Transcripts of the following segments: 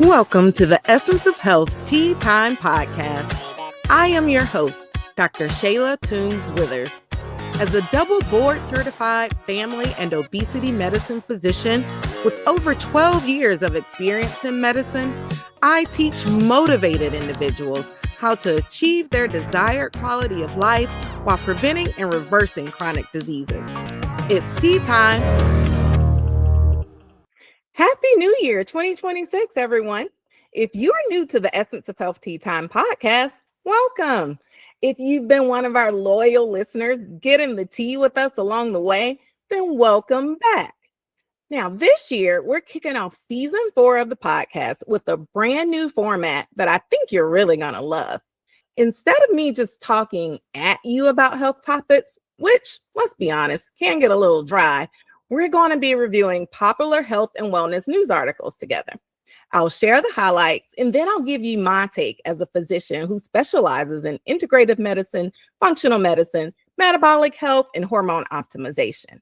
Welcome to the Essence of Health Tea Time Podcast. I am your host, Dr. Shayla Toombs-Withers. As a double board-certified family and obesity medicine physician with over 12 years of experience in medicine, I teach motivated individuals how to achieve their desired quality of life while preventing and reversing chronic diseases. It's tea time. Happy New Year 2026, everyone. If you are new to the Essence of Health Tea Time podcast, welcome. If you've been one of our loyal listeners getting the tea with us along the way, then welcome back. Now, this year, we're kicking off season 4 of the podcast with a brand new format that I think you're really going to love. Instead of me just talking at you about health topics, which, let's be honest, can get a little dry, we're going to be reviewing popular health and wellness news articles together. I'll share the highlights, and then I'll give you my take as a physician who specializes in integrative medicine, functional medicine, metabolic health, and hormone optimization.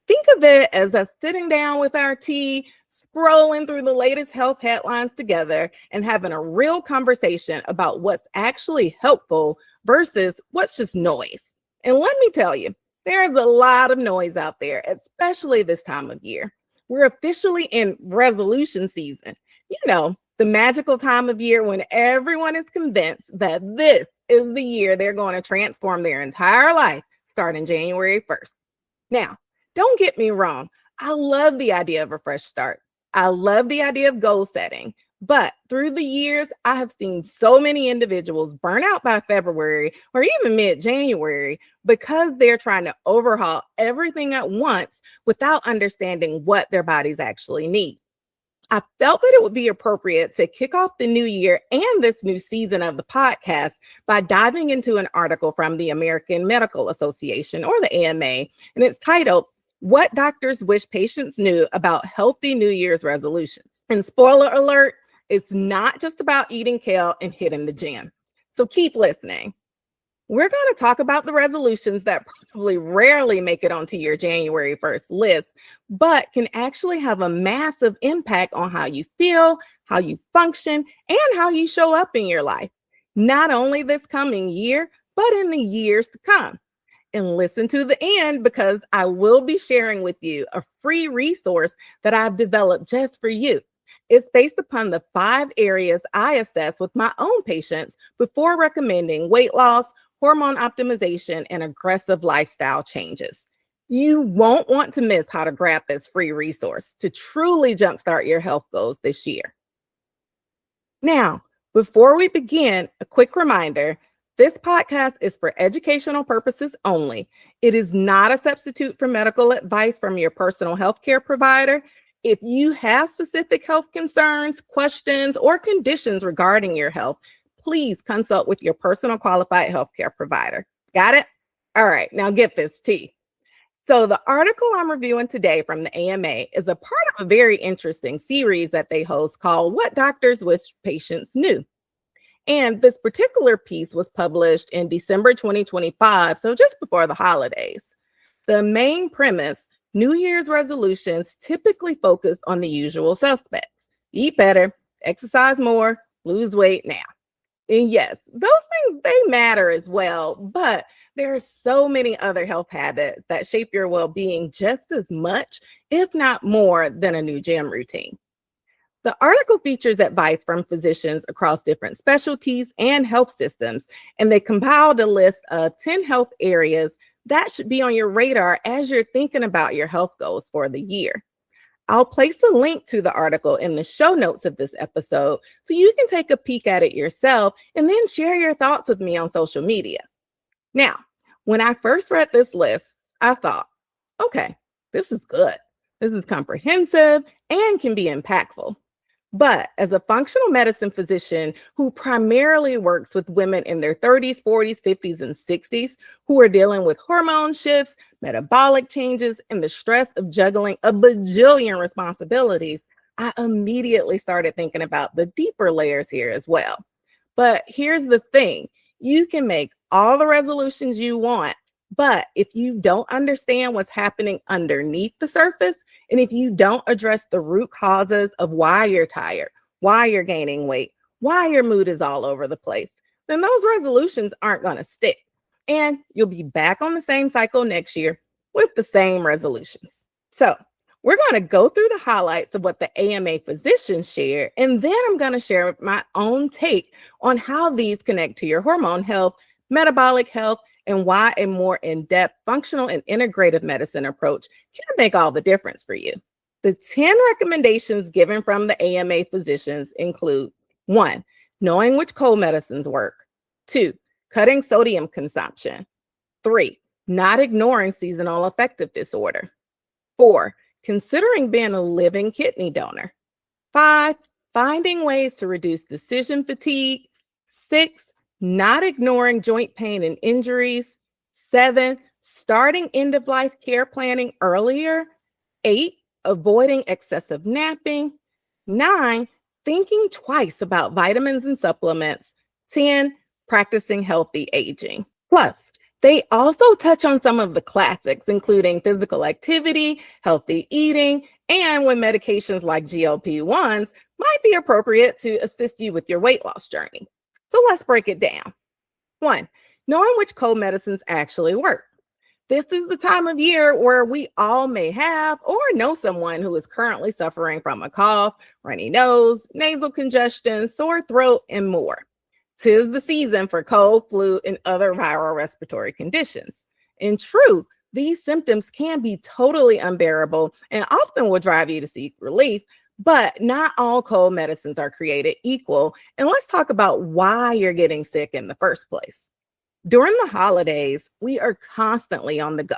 Think of it as us sitting down with our tea, scrolling through the latest health headlines together, and having a real conversation about what's actually helpful versus what's just noise. And let me tell you, there's a lot of noise out there, especially this time of year. We're officially in resolution season. You know, the magical time of year when everyone is convinced that this is the year they're going to transform their entire life starting January 1st. Now, don't get me wrong. I love the idea of a fresh start. I love the idea of goal setting. But through the years, I have seen so many individuals burn out by February or even mid-January because they're trying to overhaul everything at once without understanding what their bodies actually need. I felt that it would be appropriate to kick off the new year and this new season of the podcast by diving into an article from the American Medical Association, or the AMA, and it's titled, "What Doctors Wish Patients Knew About Healthy New Year's Resolutions." And spoiler alert, it's not just about eating kale and hitting the gym. So keep listening. We're going to talk about the resolutions that probably rarely make it onto your January 1st list, but can actually have a massive impact on how you feel, how you function, and how you show up in your life, not only this coming year, but in the years to come. And listen to the end, because I will be sharing with you a free resource that I've developed just for you. It's based upon the 5 areas I assess with my own patients before recommending weight loss, hormone optimization, and aggressive lifestyle changes. You won't want to miss how to grab this free resource to truly jumpstart your health goals this year. Now, before we begin, a quick reminder, this podcast is for educational purposes only. It is not a substitute for medical advice from your personal healthcare provider. If you have specific health concerns, questions, or conditions regarding your health, please consult with your personal qualified healthcare provider. Got it? All right, now get this tea. So the article I'm reviewing today from the AMA is a part of a very interesting series that they host called "What Doctors Wish Patients Knew." And this particular piece was published in December 2025, so just before the holidays. The main premise: New Year's resolutions typically focus on the usual suspects. Eat better, exercise more, lose weight now. And yes, those things, they matter as well, but there are so many other health habits that shape your well-being just as much, if not more, than a new gym routine. The article features advice from physicians across different specialties and health systems, and they compiled a list of 10 health areas that should be on your radar as you're thinking about your health goals for the year. I'll place a link to the article in the show notes of this episode so you can take a peek at it yourself and then share your thoughts with me on social media. Now, when I first read this list, I thought, okay, this is good. This is comprehensive and can be impactful. But as a functional medicine physician who primarily works with women in their 30s, 40s, 50s, and 60s who are dealing with hormone shifts, metabolic changes, and the stress of juggling a bajillion responsibilities, I immediately started thinking about the deeper layers here as well. But here's the thing. You can make all the resolutions you want, but if you don't understand what's happening underneath the surface, and if you don't address the root causes of why you're tired, why you're gaining weight, why your mood is all over the place, then those resolutions aren't going to stick. And you'll be back on the same cycle next year with the same resolutions. So, we're going to go through the highlights of what the AMA physicians share, and then I'm going to share my own take on how these connect to your hormone health, metabolic health, and why a more in-depth functional and integrative medicine approach can make all the difference for you. The 10 recommendations given from the AMA physicians include 1, knowing which cold medicines work, 2, cutting sodium consumption, 3, not ignoring seasonal affective disorder, 4, considering being a living kidney donor, 5, finding ways to reduce decision fatigue, 6, not ignoring joint pain and injuries, 7, starting end-of-life care planning earlier, 8, avoiding excessive napping, 9, thinking twice about vitamins and supplements, 10, practicing healthy aging. Plus, they also touch on some of the classics, including physical activity, healthy eating, and when medications like GLP-1s might be appropriate to assist you with your weight loss journey. So let's break it down. 1, knowing which cold medicines actually work. This is the time of year where we all may have or know someone who is currently suffering from a cough, runny nose, nasal congestion, sore throat, and more. 'Tis the season for cold, flu, and other viral respiratory conditions. In truth, these symptoms can be totally unbearable and often will drive you to seek relief, but not all cold medicines are created equal. And let's talk about why you're getting sick in the first place. During the holidays, we are constantly on the go.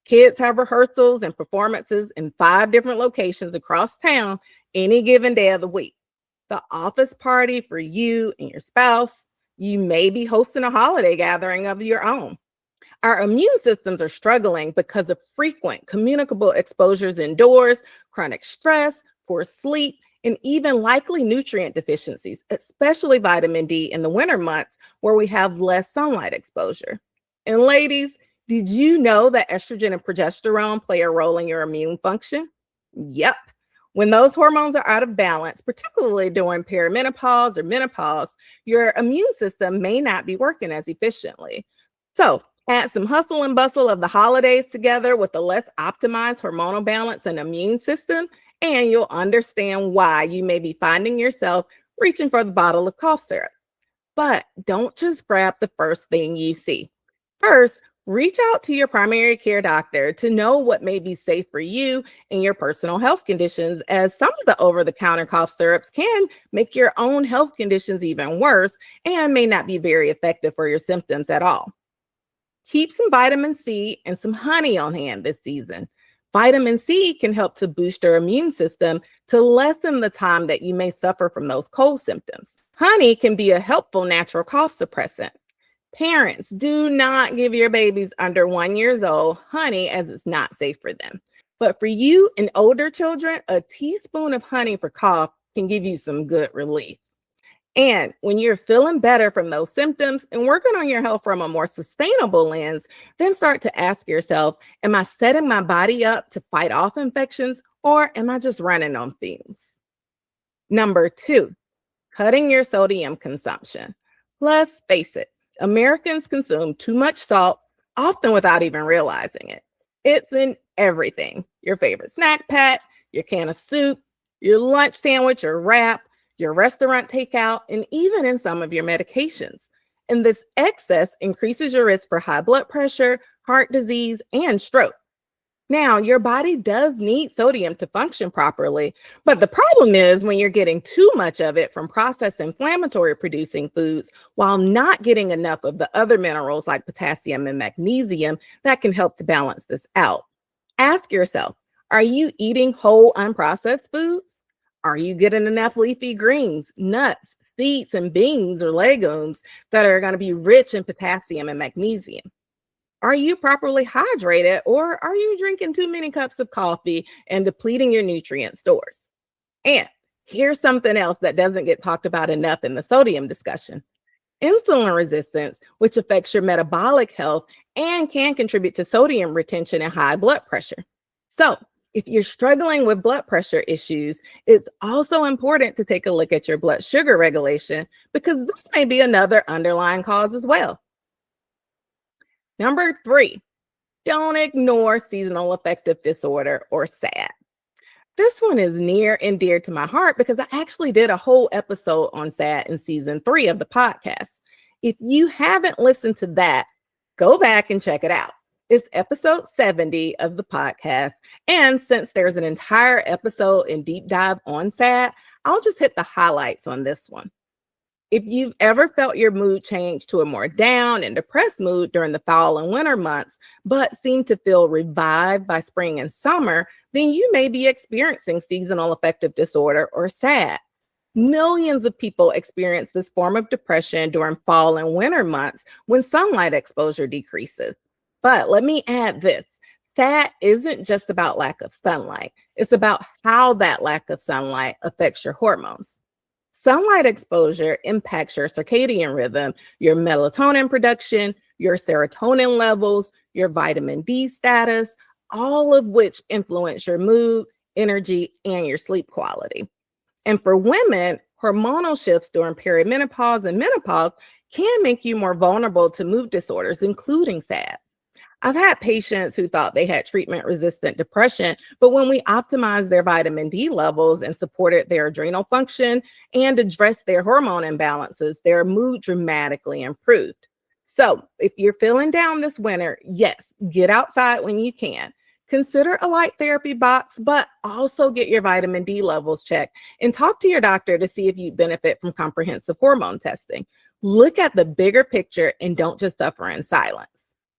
Kids have rehearsals and performances in 5 different locations across town any given day of the week. The office party for you and your spouse. You may be hosting a holiday gathering of your own. Our immune systems are struggling because of frequent communicable exposures indoors, chronic stress, poor sleep, and even likely nutrient deficiencies, especially vitamin D in the winter months where we have less sunlight exposure. And ladies, did you know that estrogen and progesterone play a role in your immune function? Yep. When those hormones are out of balance, particularly during perimenopause or menopause, your immune system may not be working as efficiently. So, add some hustle and bustle of the holidays together with a less optimized hormonal balance and immune system, and you'll understand why you may be finding yourself reaching for the bottle of cough syrup. But don't just grab the first thing you see. First, reach out to your primary care doctor to know what may be safe for you and your personal health conditions, as some of the over-the-counter cough syrups can make your own health conditions even worse and may not be very effective for your symptoms at all. Keep some vitamin C and some honey on hand this season. Vitamin C can help to boost your immune system to lessen the time that you may suffer from those cold symptoms. Honey can be a helpful natural cough suppressant. Parents, do not give your babies under 1 year old honey, as it's not safe for them. But for you and older children, a teaspoon of honey for cough can give you some good relief. And when you're feeling better from those symptoms and working on your health from a more sustainable lens, then start to ask yourself, am I setting my body up to fight off infections, or am I just running on fumes? Number 2, cutting your sodium consumption. Let's face it, Americans consume too much salt, often without even realizing it. It's in everything: your favorite snack pack, your can of soup, your lunch sandwich or wrap, your restaurant takeout, and even in some of your medications. And this excess increases your risk for high blood pressure, heart disease, and stroke. Now, your body does need sodium to function properly, but the problem is when you're getting too much of it from processed inflammatory producing foods while not getting enough of the other minerals like potassium and magnesium that can help to balance this out. Ask yourself, are you eating whole unprocessed foods? Are you getting enough leafy greens, nuts, seeds, and beans or legumes that are going to be rich in potassium and magnesium? Are you properly hydrated, or are you drinking too many cups of coffee and depleting your nutrient stores? And here's something else that doesn't get talked about enough in the sodium discussion: insulin resistance, which affects your metabolic health and can contribute to sodium retention and high blood pressure. So, If you're struggling with blood pressure issues, it's also important to take a look at your blood sugar regulation because this may be another underlying cause as well. Number three, don't ignore seasonal affective disorder or SAD. This one is near and dear to my heart because I actually did a whole episode on SAD in season 3 of the podcast. If you haven't listened to that, go back and check it out. It's episode 70 of the podcast. And since there's an entire episode and deep dive on SAD, I'll just hit the highlights on this one. If you've ever felt your mood change to a more down and depressed mood during the fall and winter months, but seem to feel revived by spring and summer, then you may be experiencing seasonal affective disorder or SAD. Millions of people experience this form of depression during fall and winter months when sunlight exposure decreases. But let me add this. SAD isn't just about lack of sunlight. It's about how that lack of sunlight affects your hormones. Sunlight exposure impacts your circadian rhythm, your melatonin production, your serotonin levels, your vitamin D status, all of which influence your mood, energy, and your sleep quality. And for women, hormonal shifts during perimenopause and menopause can make you more vulnerable to mood disorders, including SAD. I've had patients who thought they had treatment-resistant depression, but when we optimized their vitamin D levels and supported their adrenal function and addressed their hormone imbalances, their mood dramatically improved. So if you're feeling down this winter, yes, get outside when you can. Consider a light therapy box, but also get your vitamin D levels checked and talk to your doctor to see if you benefit from comprehensive hormone testing. Look at the bigger picture and don't just suffer in silence.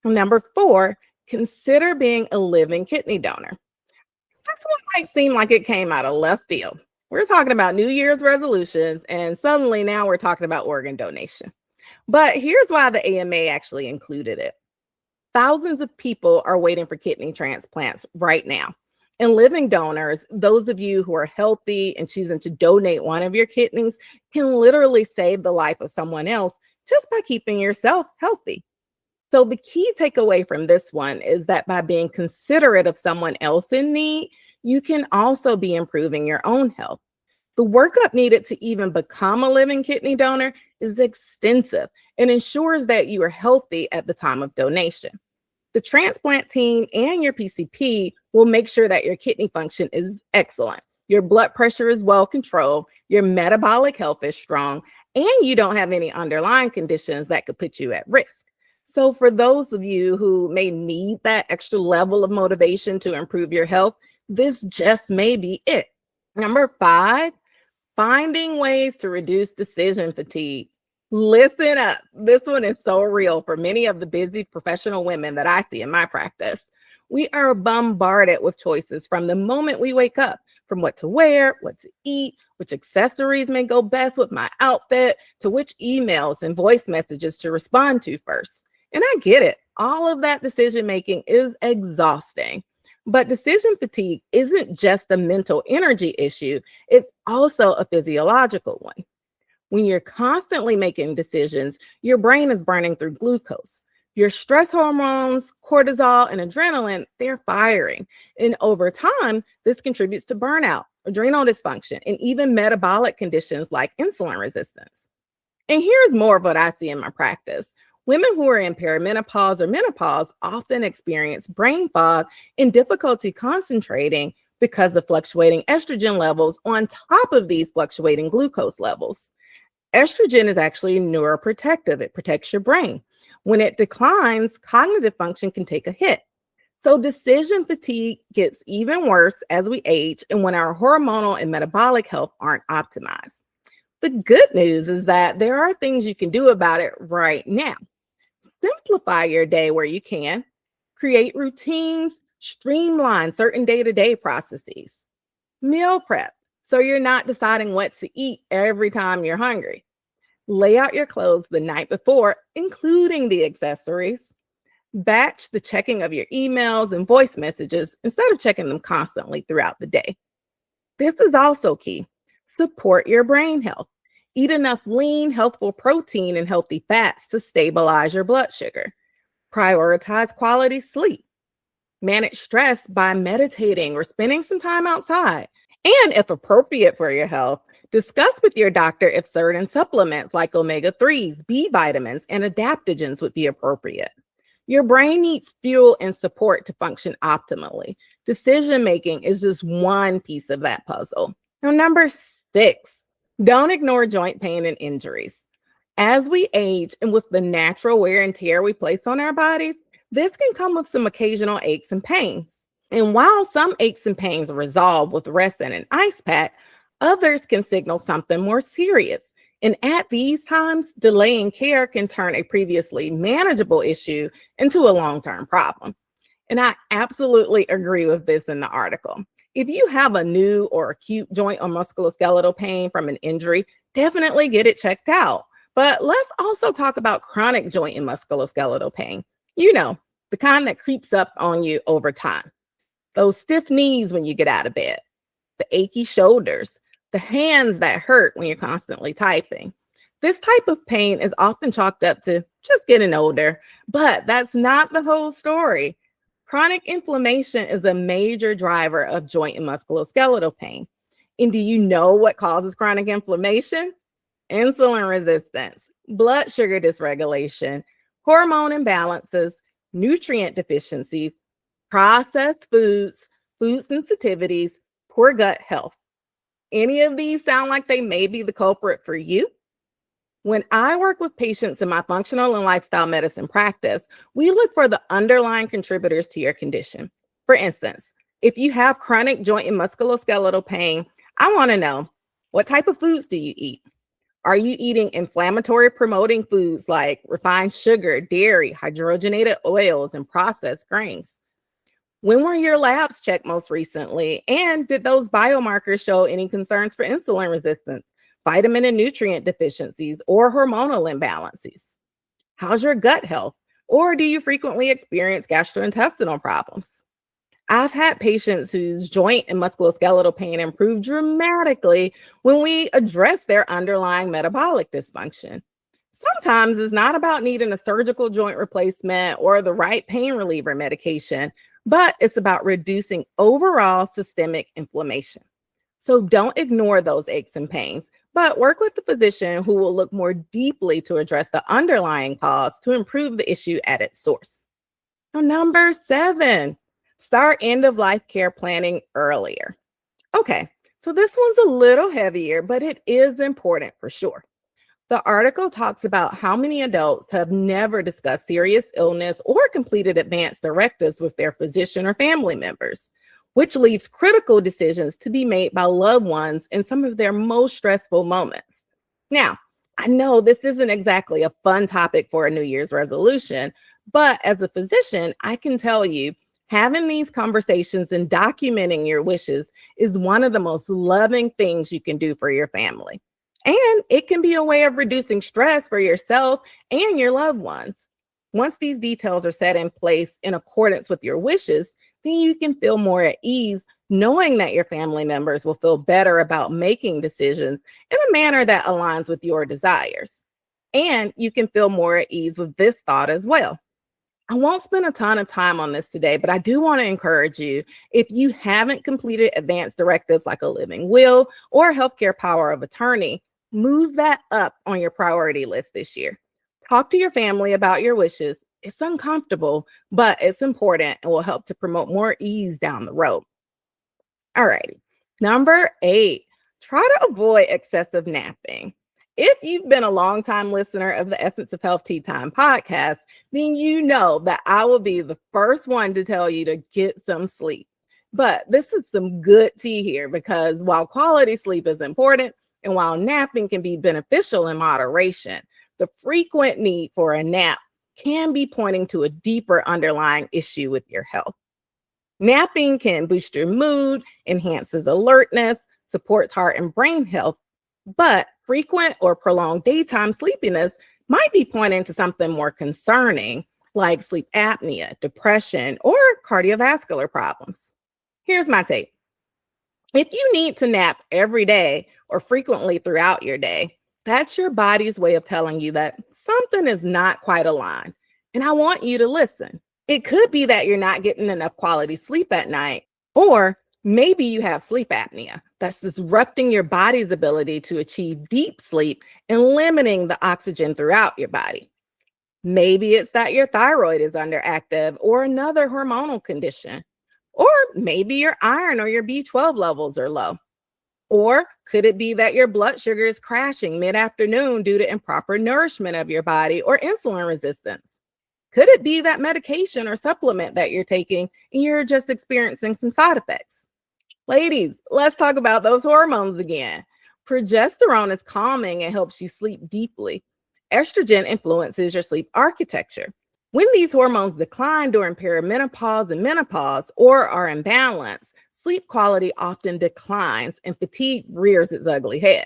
Number 4, consider being a living kidney donor. This one might seem like it came out of left field. We're talking about New Year's resolutions, and suddenly now we're talking about organ donation. But here's why the AMA actually included it. Thousands of people are waiting for kidney transplants right now. And living donors, those of you who are healthy and choosing to donate one of your kidneys, can literally save the life of someone else just by keeping yourself healthy. So the key takeaway from this one is that by being considerate of someone else in need, you can also be improving your own health. The workup needed to even become a living kidney donor is extensive and ensures that you are healthy at the time of donation. The transplant team and your PCP will make sure that your kidney function is excellent, your blood pressure is well controlled, your metabolic health is strong, and you don't have any underlying conditions that could put you at risk. So for those of you who may need that extra level of motivation to improve your health, this just may be it. Number 5, finding ways to reduce decision fatigue. Listen up. This one is so real for many of the busy professional women that I see in my practice. We are bombarded with choices from the moment we wake up, from what to wear, what to eat, which accessories may go best with my outfit, to which emails and voice messages to respond to first. And I get it. All of that decision making is exhausting. But decision fatigue isn't just a mental energy issue. It's also a physiological one. When you're constantly making decisions, your brain is burning through glucose. Your stress hormones, cortisol, and adrenaline, they're firing. And over time, this contributes to burnout, adrenal dysfunction, and even metabolic conditions like insulin resistance. And here's more of what I see in my practice. Women who are in perimenopause or menopause often experience brain fog and difficulty concentrating because of fluctuating estrogen levels on top of these fluctuating glucose levels. Estrogen is actually neuroprotective. It protects your brain. When it declines, cognitive function can take a hit. So decision fatigue gets even worse as we age and when our hormonal and metabolic health aren't optimized. The good news is that there are things you can do about it right now. Simplify your day where you can. Create routines. Streamline certain day-to-day processes. Meal prep, so you're not deciding what to eat every time you're hungry. Lay out your clothes the night before, including the accessories. Batch the checking of your emails and voice messages instead of checking them constantly throughout the day. This is also key. Support your brain health. Eat enough lean, healthful protein and healthy fats to stabilize your blood sugar. Prioritize quality sleep. Manage stress by meditating or spending some time outside. And if appropriate for your health, discuss with your doctor if certain supplements like omega 3s, B vitamins, and adaptogens would be appropriate. Your brain needs fuel and support to function optimally. Decision making is just one piece of that puzzle. Now, number 6, don't ignore joint pain and injuries. As we age and with the natural wear and tear we place on our bodies, this can come with some occasional aches and pains. And while some aches and pains resolve with rest and an ice pack, others can signal something more serious. And at these times, delaying care can turn a previously manageable issue into a long-term problem. And I absolutely agree with this in the article. If you have a new or acute joint or musculoskeletal pain from an injury, definitely get it checked out. But let's also talk about chronic joint and musculoskeletal pain. You know, the kind that creeps up on you over time. Those stiff knees when you get out of bed, the achy shoulders, the hands that hurt when you're constantly typing. This type of pain is often chalked up to just getting older, but that's not the whole story. Chronic inflammation is a major driver of joint and musculoskeletal pain. And do you know what causes chronic inflammation? Insulin resistance, blood sugar dysregulation, hormone imbalances, nutrient deficiencies, processed foods, food sensitivities, poor gut health. Any of these sound like they may be the culprit for you? When I work with patients in my functional and lifestyle medicine practice, we look for the underlying contributors to your condition. For instance, if you have chronic joint and musculoskeletal pain, I want to know, what type of foods do you eat? Are you eating inflammatory promoting foods like refined sugar, dairy, hydrogenated oils, and processed grains? When were your labs checked most recently? And did those biomarkers show any concerns for insulin resistance, vitamin and nutrient deficiencies, or hormonal imbalances? How's your gut health? Or do you frequently experience gastrointestinal problems? I've had patients whose joint and musculoskeletal pain improved dramatically when we address their underlying metabolic dysfunction. Sometimes it's not about needing a surgical joint replacement or the right pain reliever medication, but it's about reducing overall systemic inflammation. So don't ignore those aches and pains, but work with the physician who will look more deeply to address the underlying cause to improve the issue at its source. Now, number 7. Start end of life care planning earlier. Okay, so this one's a little heavier, but it is important for sure. The article talks about how many adults have never discussed serious illness or completed advance directives with their physician or family members, which leaves critical decisions to be made by loved ones in some of their most stressful moments. Now, I know this isn't exactly a fun topic for a New Year's resolution, but as a physician, I can tell you, having these conversations and documenting your wishes is one of the most loving things you can do for your family. And it can be a way of reducing stress for yourself and your loved ones. Once these details are set in place in accordance with your wishes, then you can feel more at ease knowing that your family members will feel better about making decisions in a manner that aligns with your desires. And you can feel more at ease with this thought as well. I won't spend a ton of time on this today, but I do want to encourage you, if you haven't completed advance directives like a living will or healthcare power of attorney, move that up on your priority list this year. Talk to your family about your wishes. It's uncomfortable, but it's important and will help to promote more ease down the road. All righty. Number 8, try to avoid excessive napping. If you've been a longtime listener of the Essence of Health Tea Time podcast, then you know that I will be the first one to tell you to get some sleep. But this is some good tea here, because while quality sleep is important and while napping can be beneficial in moderation, the frequent need for a nap can be pointing to a deeper underlying issue with your health. Napping can boost your mood, enhances alertness, supports heart and brain health, but frequent or prolonged daytime sleepiness might be pointing to something more concerning, like sleep apnea, depression, or cardiovascular problems. Here's my take. If you need to nap every day or frequently throughout your day, that's your body's way of telling you that something is not quite aligned. And I want you to listen. It could be that you're not getting enough quality sleep at night, or maybe you have sleep apnea that's disrupting your body's ability to achieve deep sleep and limiting the oxygen throughout your body. Maybe it's that your thyroid is underactive or another hormonal condition. Or maybe your iron or your B12 levels are low. Or could it be that your blood sugar is crashing mid afternoon due to improper nourishment of your body or insulin resistance? Could it be that medication or supplement that you're taking and you're just experiencing some side effects? Ladies, let's talk about those hormones again. Progesterone is calming and helps you sleep deeply. Estrogen influences your sleep architecture. When these hormones decline during perimenopause and menopause or are imbalanced, sleep quality often declines and fatigue rears its ugly head.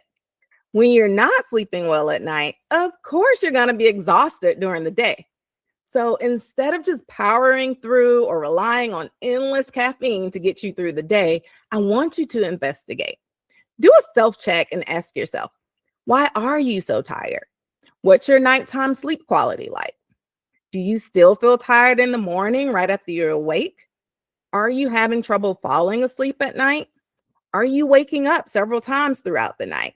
When you're not sleeping well at night, of course, you're going to be exhausted during the day. So instead of just powering through or relying on endless caffeine to get you through the day, I want you to investigate. Do a self check and ask yourself, why are you so tired? What's your nighttime sleep quality like? Do you still feel tired in the morning right after you're awake? Are you having trouble falling asleep at night? Are you waking up several times throughout the night?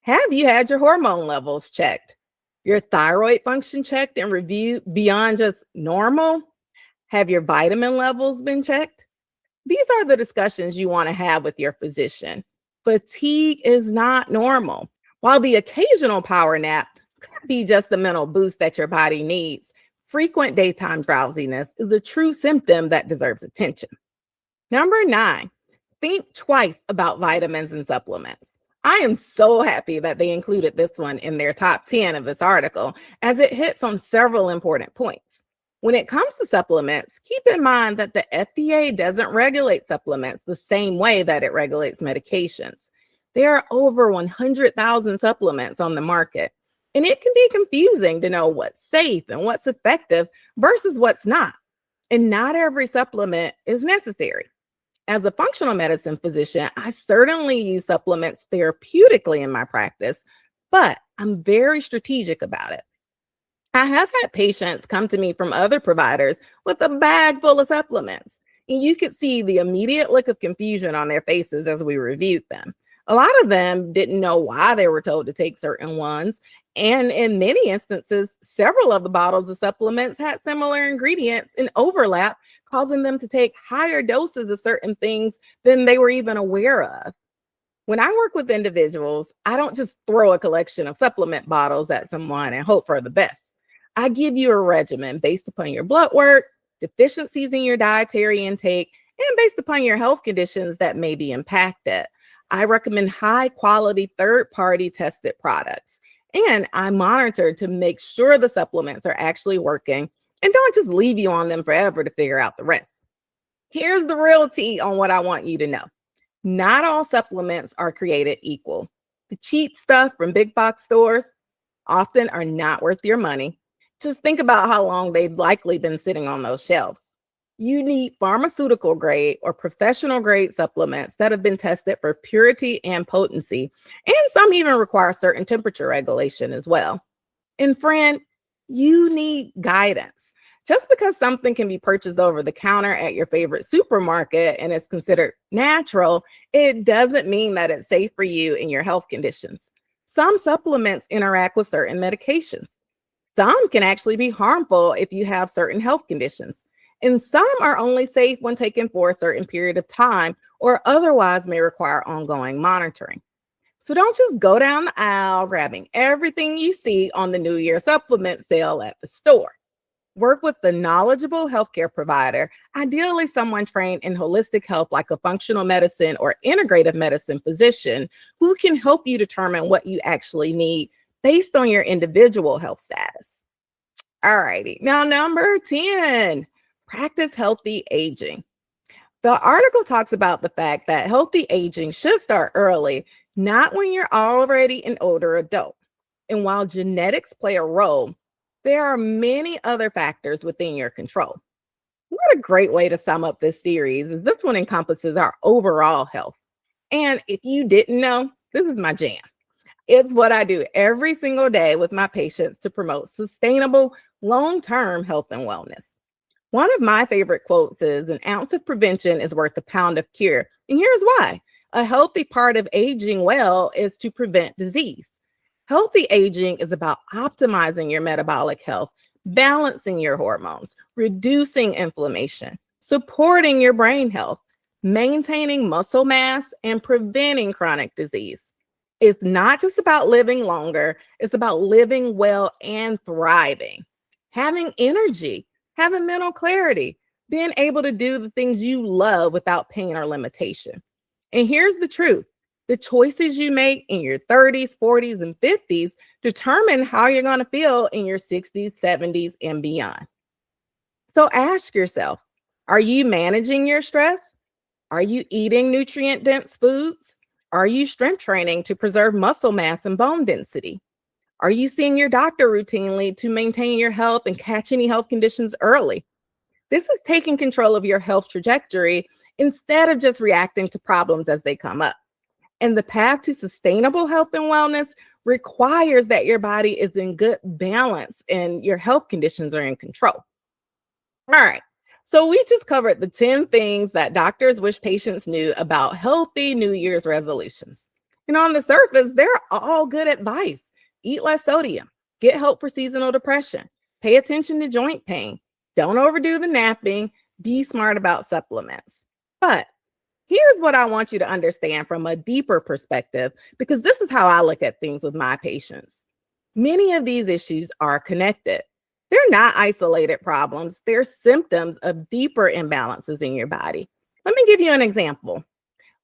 Have you had your hormone levels checked? Your thyroid function checked and reviewed beyond just normal? Have your vitamin levels been checked? These are the discussions you want to have with your physician. Fatigue is not normal. While the occasional power nap could be just the mental boost that your body needs, frequent daytime drowsiness is a true symptom that deserves attention. Number 9, think twice about vitamins and supplements. I am so happy that they included this one in their top 10 of this article, as it hits on several important points. When it comes to supplements, keep in mind that the FDA doesn't regulate supplements the same way that it regulates medications. There are over 100,000 supplements on the market, and it can be confusing to know what's safe and what's effective versus what's not. And not every supplement is necessary. As a functional medicine physician, I certainly use supplements therapeutically in my practice, but I'm very strategic about it. I have had patients come to me from other providers with a bag full of supplements, and you could see the immediate look of confusion on their faces as we reviewed them. A lot of them didn't know why they were told to take certain ones, and in many instances, several of the bottles of supplements had similar ingredients and overlap, causing them to take higher doses of certain things than they were even aware of. When I work with individuals, I don't just throw a collection of supplement bottles at someone and hope for the best. I give you a regimen based upon your blood work, deficiencies in your dietary intake, and based upon your health conditions that may be impacted. I recommend high quality third party tested products, and I monitor to make sure the supplements are actually working and don't just leave you on them forever to figure out the rest. Here's the real tea on what I want you to know. Not all supplements are created equal. The cheap stuff from big box stores often are not worth your money. Just think about how long they've likely been sitting on those shelves. You need pharmaceutical grade or professional grade supplements that have been tested for purity and potency, and some even require certain temperature regulation as well. And friend, you need guidance. Just because something can be purchased over the counter at your favorite supermarket and is considered natural, it doesn't mean that it's safe for you and your health conditions. Some supplements interact with certain medications. Some can actually be harmful if you have certain health conditions. And some are only safe when taken for a certain period of time or otherwise may require ongoing monitoring. So don't just go down the aisle grabbing everything you see on the New Year supplement sale at the store. Work with the knowledgeable healthcare provider, ideally someone trained in holistic health like a functional medicine or integrative medicine physician who can help you determine what you actually need based on your individual health status. All righty. Now, number 10, practice healthy aging. The article talks about the fact that healthy aging should start early, not when you're already an older adult. And while genetics play a role, there are many other factors within your control. What a great way to sum up this series is this one encompasses our overall health. And if you didn't know, this is my jam. It's what I do every single day with my patients to promote sustainable, long-term health and wellness. One of my favorite quotes is, "An ounce of prevention is worth a pound of cure." And here's why. A healthy part of aging well is to prevent disease. Healthy aging is about optimizing your metabolic health, balancing your hormones, reducing inflammation, supporting your brain health, maintaining muscle mass, and preventing chronic disease. It's not just about living longer, it's about living well and thriving, having energy, having mental clarity, being able to do the things you love without pain or limitation. And here's the truth. The choices you make in your 30s, 40s, and 50s determine how you're going to feel in your 60s, 70s, and beyond. So ask yourself, are you managing your stress? Are you eating nutrient-dense foods? Are you strength training to preserve muscle mass and bone density? Are you seeing your doctor routinely to maintain your health and catch any health conditions early? This is taking control of your health trajectory instead of just reacting to problems as they come up. And the path to sustainable health and wellness requires that your body is in good balance and your health conditions are in control. All right. So we just covered the 10 things that doctors wish patients knew about healthy New Year's resolutions. And on the surface, they're all good advice. Eat less sodium, get help for seasonal depression, pay attention to joint pain, don't overdo the napping, be smart about supplements. But here's what I want you to understand from a deeper perspective, because this is how I look at things with my patients. Many of these issues are connected. They're not isolated problems. They're symptoms of deeper imbalances in your body. Let me give you an example.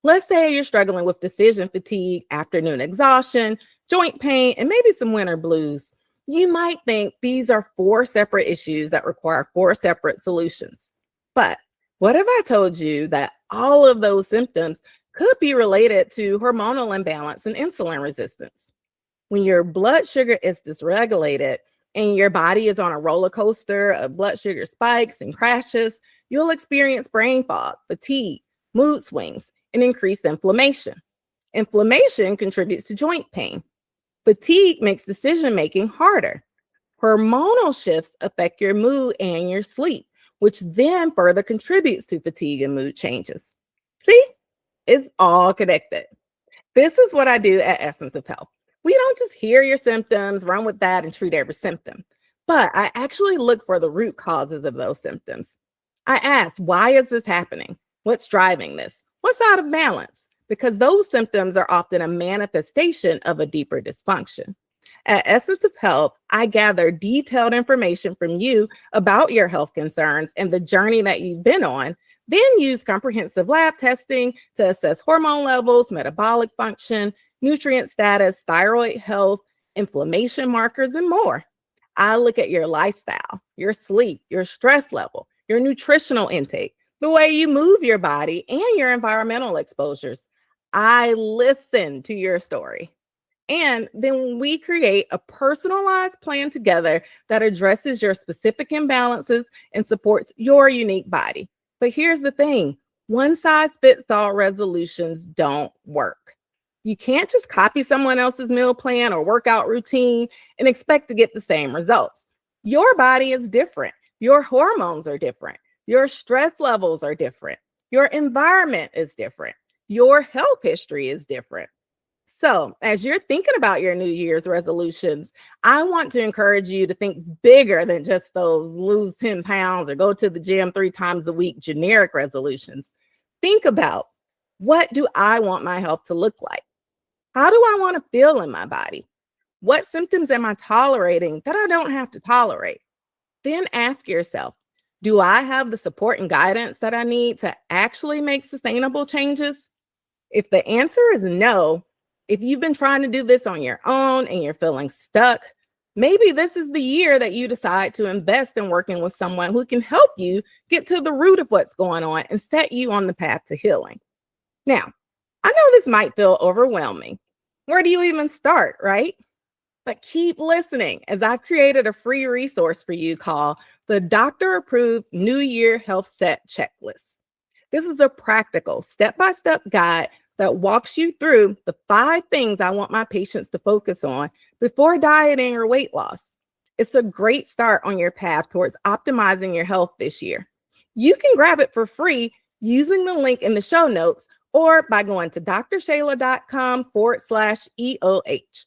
Let's say you're struggling with decision fatigue, afternoon exhaustion, joint pain, and maybe some winter blues. You might think these are 4 separate issues that require 4 separate solutions. But what if I told you that all of those symptoms could be related to hormonal imbalance and insulin resistance? When your blood sugar is dysregulated and your body is on a roller coaster of blood sugar spikes and crashes, you'll experience brain fog, fatigue, mood swings, and increased inflammation. Inflammation contributes to joint pain. Fatigue makes decision-making harder. Hormonal shifts affect your mood and your sleep, which then further contributes to fatigue and mood changes. See, it's all connected. This is what I do at Essence of Health. We don't just hear your symptoms, run with that, and treat every symptom, but I actually look for the root causes of those symptoms. I ask, why is this happening? What's driving this? What's out of balance? Because those symptoms are often a manifestation of a deeper dysfunction. At Essence of Health, I gather detailed information from you about your health concerns and the journey that you've been on, then use comprehensive lab testing to assess hormone levels, metabolic function, nutrient status, thyroid health, inflammation markers, and more. I look at your lifestyle, your sleep, your stress level, your nutritional intake, the way you move your body, and your environmental exposures. I listen to your story. And then we create a personalized plan together that addresses your specific imbalances and supports your unique body. But here's the thing, one size fits all resolutions don't work. You can't just copy someone else's meal plan or workout routine and expect to get the same results. Your body is different. Your hormones are different. Your stress levels are different. Your environment is different. Your health history is different. So, as you're thinking about your New Year's resolutions, I want to encourage you to think bigger than just those lose 10 pounds or go to the gym 3 times a week generic resolutions. Think about, what do I want my health to look like? How do I want to feel in my body? What symptoms am I tolerating that I don't have to tolerate? Then ask yourself, do I have the support and guidance that I need to actually make sustainable changes? If the answer is no, if you've been trying to do this on your own and you're feeling stuck, maybe this is the year that you decide to invest in working with someone who can help you get to the root of what's going on and set you on the path to healing. Now, I know this might feel overwhelming. Where do you even start, right? But keep listening, as I've created a free resource for you called the Doctor Approved New Year Health Set Checklist. This is a practical step-by-step guide that walks you through the 5 things I want my patients to focus on before dieting or weight loss. It's a great start on your path towards optimizing your health this year. You can grab it for free using the link in the show notes or by going to drshayla.com/EOH.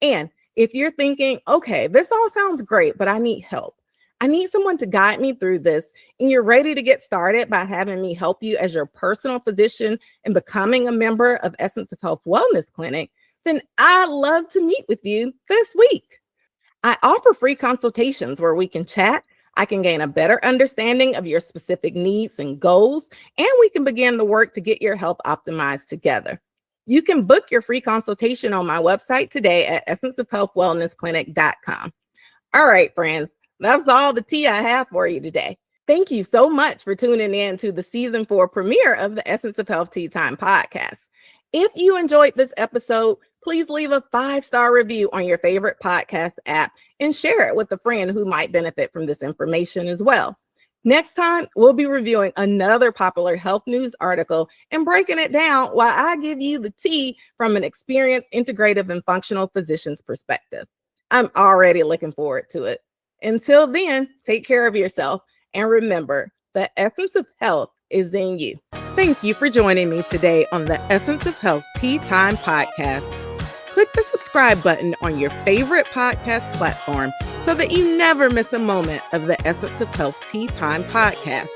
And if you're thinking, okay, this all sounds great, but I need help. I need someone to guide me through this, and you're ready to get started by having me help you as your personal physician and becoming a member of Essence of Health Wellness Clinic, then I'd love to meet with you this week. I offer free consultations where we can chat. I can gain a better understanding of your specific needs and goals, and we can begin the work to get your health optimized together. You can book your free consultation on my website today at essenceofhealthwellnessclinic.com. All right, friends, that's all the tea I have for you today. Thank you so much for tuning in to the season 4 premiere of the Essence of Health Tea Time podcast. If you enjoyed this episode, please leave a 5-star review on your favorite podcast app and share it with a friend who might benefit from this information as well. Next time, we'll be reviewing another popular health news article and breaking it down while I give you the tea from an experienced integrative and functional physician's perspective. I'm already looking forward to it. Until then, take care of yourself and remember, the essence of health is in you. Thank you for joining me today on the Essence of Health Tea Time podcast. Click the subscribe button on your favorite podcast platform so that you never miss a moment of the Essence of Health Tea Time podcast.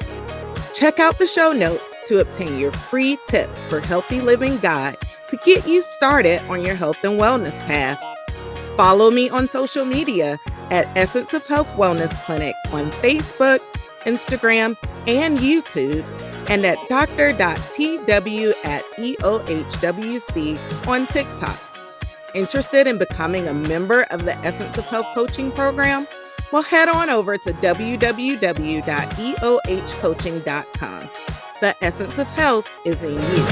Check out the show notes to obtain your free tips for healthy living guide to get you started on your health and wellness path. Follow me on social media at Essence of Health Wellness Clinic on Facebook, Instagram, and YouTube, and at dr.tw@EOHWC on TikTok. Interested in becoming a member of the Essence of Health coaching program? Well, head on over to www.eohcoaching.com. The essence of health is in you.